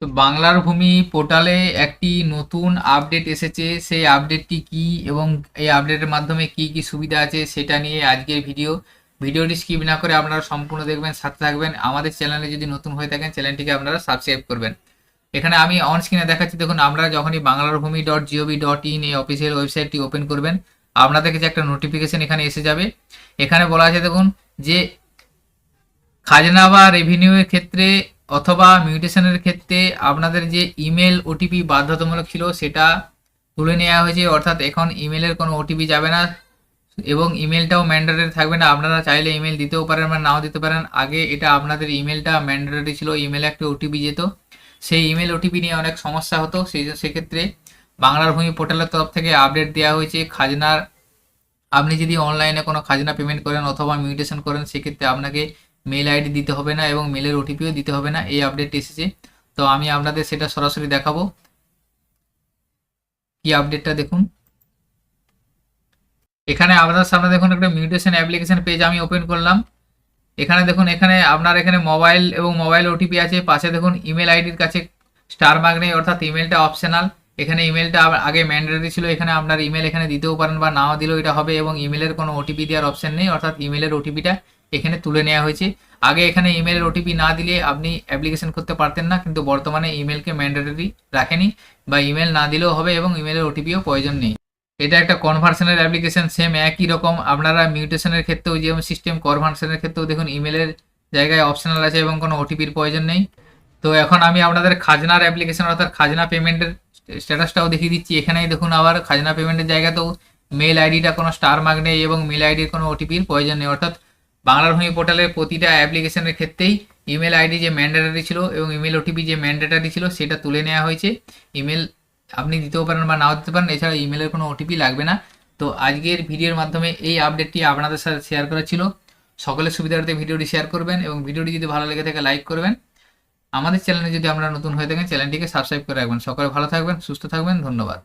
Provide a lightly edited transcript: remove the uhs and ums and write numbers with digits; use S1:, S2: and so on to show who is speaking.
S1: তো বাংলার ভূমি পোর্টালে একটি নতুন আপডেট এসেছে। সেই আপডেটটি কি এবং এই আপডেটের মাধ্যমে কি কি সুবিধা আছে সেটা নিয়ে আজকের ভিডিওটি স্কিপ না করে আপনারা সম্পূর্ণ দেখবেন, সাথে থাকবেন। আমাদের চ্যানেলে যদি নতুন হয়ে থাকেন চ্যানেলটিকে আপনারা সাবস্ক্রাইব করবেন। এখানে আমি অন স্ক্রিনে দেখাচ্ছি, দেখুন আপনারা যখনই বাংলারভূমি.gov.in এই অফিসিয়াল ওয়েবসাইটটি ওপেন করবেন আপনাদের কাছে একটা নোটিফিকেশন এখানে এসে যাবে। এখানে বলা আছে দেখুন যে খাজনা বা রেভিনিউ এর ক্ষেত্রে অথবা মিউটেশনের ক্ষেত্রে আপনাদের যে ইমেল ওটিপি বাধ্যতামূলক ছিল সেটা তুলে নেওয়া হয়েছে, অর্থাৎ এখন ইমেলের কোনো ওটিপি যাবে না এবং ইমেলটাও ম্যান্ডেটরি থাকবে না। আপনারা চাইলে ইমেল দিতেও পারেন বা নাও দিতে পারেন। আগে এটা আপনাদের ইমেলটা ম্যান্ডেটরি ছিল, ইমেলে একটা ওটিপি যেত, সেই ইমেল ওটিপি নিয়ে অনেক সমস্যা হতো। সেক্ষেত্রে বাংলার ভূমি পোর্টালের তরফ থেকে আপডেট দেওয়া হয়েছে। খাজনার আপনি যদি অনলাইনে কোনো খাজনা পেমেন্ট করেন অথবা মিউটেশন করেন সেক্ষেত্রে আপনাকে মেল আইডি দিতে হবে না এবং মেলের ওটিপিও দিতে হবে না। এই আপডেট এসেছে, তো আমি আপনাদের সেটা সরাসরি দেখাবো। কি আপডেটটা দেখুন, এখানে আপনার সামনে দেখুন একটা মিউটেশন অ্যাপ্লিকেশন পেজ আমি ওপেন করলাম। এখানে দেখুন, এখানে আপনার এখানে মোবাইল এবং মোবাইল ওটিপি আছে, পাশে দেখুন ইমেল আইডির কাছে স্টার মার্ক নেই, অর্থাৎ ইমেলটা অপশনাল। এখানে ইমেলটা আগে ম্যান্ডেটরি ছিল, এখানে আপনার ইমেল এখানে দিতেও পারেন বা নাও দিলেও এটা হবে এবং ইমেলের কোনো ওটিপি দেওয়ার অপশন নেই, অর্থাৎ ইমেলের ওটিপিটা এখানে তুলে নেওয়া হয়েছে। আগে এখানে ইমেলের ওটিপি না দিলে আপনি অ্যাপ্লিকেশন করতে পারতেন না, কিন্তু বর্তমানে ইমেলকে ম্যান্ডেটরি রাখেনি বা ইমেল না দিলেও হবে এবং ইমেলের ওটিপিও প্রয়োজন নেই। এটা একটা কনভার্সনের অ্যাপ্লিকেশন, সেম একই রকম। আপনারা মিউটেশনের ক্ষেত্রেও যেমন সিস্টেম, কনভার্সনের ক্ষেত্রেও দেখুন ইমেলের জায়গায় অপশনাল আছে এবং কোনো ওটিপির প্রয়োজন নেই। তো এখন আমি আপনাদের খাজনার অ্যাপ্লিকেশন অর্থাৎ খাজনা পেমেন্টের স্ট্যাটাসটাও দেখিয়ে দিচ্ছি। এখানেই দেখুন আবার খাজনা পেমেন্টের জায়গাতেও মেল আইডিটা কোনো স্টার মার্ক নেই এবং মেল আইডির কোনো ওটিপির প্রয়োজন নেই, অর্থাৎ বাংলার ভূমি পোর্টালের প্রতিটা অ্যাপ্লিকেশনের ক্ষেত্রেই ইমেল আইডি যে ম্যান্ডেটরি ছিল এবং ইমেল ওটিপি যে ম্যান্ডেটরি ছিল সেটা তুলে নেওয়া হয়েছে। ইমেল আপনি দিতেও পারেন বা নাও দিতে পারেন, এছাড়া ইমেলের কোনো ওটিপি লাগবে না। তো আজকের ভিডিওর মাধ্যমে এই আপডেটটি আপনাদের সাথে শেয়ার করা ছিল। সকলের সুবিধার্থে ভিডিওটি শেয়ার করবেন এবং ভিডিওটি যদি ভালো লেগে থাকে লাইক করবেন। আমাদের চ্যানেলে যদি আপনারা নতুন হয়ে থাকেন চ্যানেলটিকে সাবস্ক্রাইব করে রাখবেন। সকলে ভালো থাকবেন, সুস্থ থাকবেন, ধন্যবাদ।